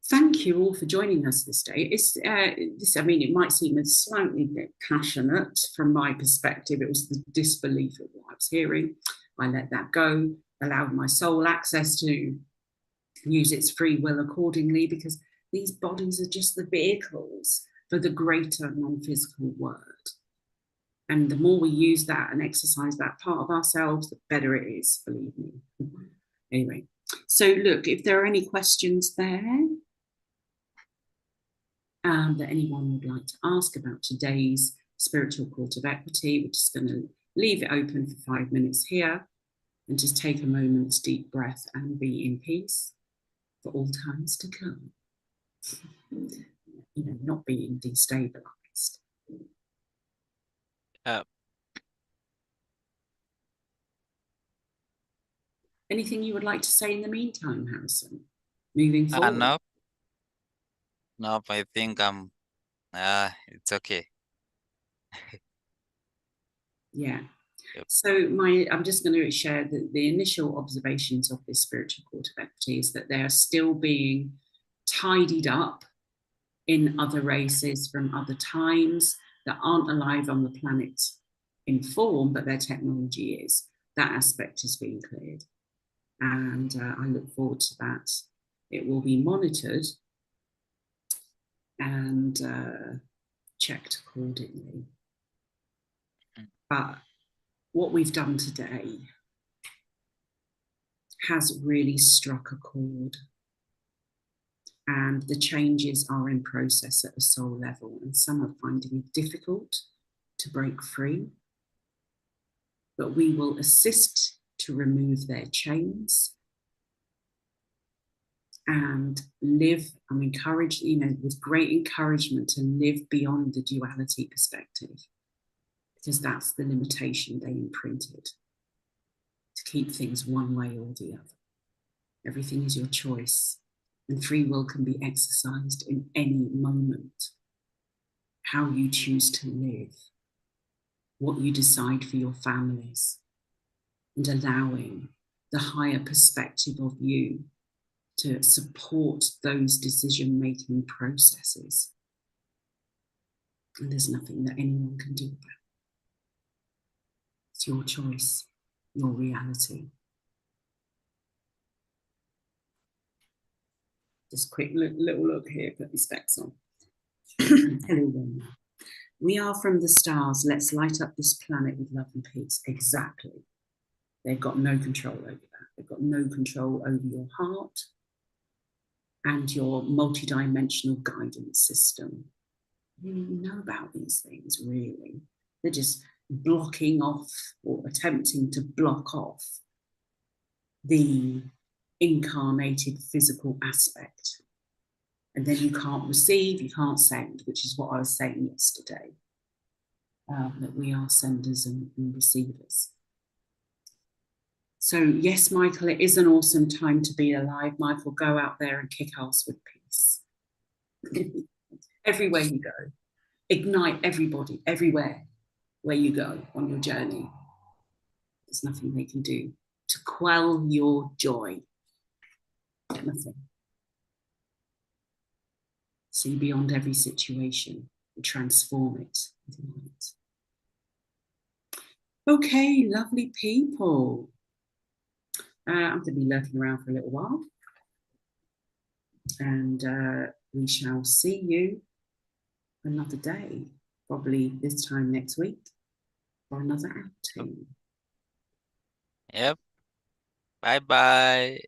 thank you all for joining us this day. I mean, it might seem a slightly bit passionate from my perspective. It was the disbelief of what I was hearing. I let that go, allowed my soul access to use its free will accordingly, because these bodies are just the vehicles for the greater non-physical word. And the more we use that and exercise that part of ourselves, the better it is, believe me. Anyway, so look, if there are any questions there that anyone would like to ask about today's Spiritual Court of Equity, we're just going to leave it open for 5 minutes here and just take a moment's deep breath and be in peace for all times to come. You know, not being destabilized. Anything you would like to say in the meantime, Harrison? Moving forward. Nope, I think it's okay. Yeah. Yep. So I'm just going to share the initial observations of this Spiritual Court of Equity is that they are still being tidied up in other races from other times that aren't alive on the planet in form, but their technology is. That aspect is being cleared. And I look forward to that. It will be monitored and checked accordingly. But what we've done today has really struck a chord, and the changes are in process at a soul level, and some are finding it difficult to break free, but we will assist to remove their chains and live. I'm encouraged, you know, with great encouragement to live beyond the duality perspective, because that's the limitation they imprinted, to keep things one way or the other. Everything is your choice, and free will can be exercised in any moment. How you choose to live, what you decide for your families, and allowing the higher perspective of you to support those decision-making processes. And there's nothing that anyone can do about it. It's your choice, your reality. Just quick little look here, put these specs on. Hello. We are from the stars. Let's light up this planet with love and peace. Exactly. They've got no control over that. They've got no control over your heart and your multidimensional guidance system. You don't even know about these things, really. They're just blocking off or attempting to block off the incarnated physical aspect And then you can't receive, you can't send, which is what I was saying yesterday, that we are senders and receivers. So yes, Michael, it is an awesome time to be alive. Michael, go out there and kick ass with peace. Everywhere you go. Ignite everybody, everywhere where you go on your journey. There's nothing they can do to quell your joy. Nothing. See beyond every situation and transform it with light. Okay, lovely people. I'm going to be lurking around for a little while. And we shall see you another day, probably this time next week, for another outing. Yep. Bye-bye.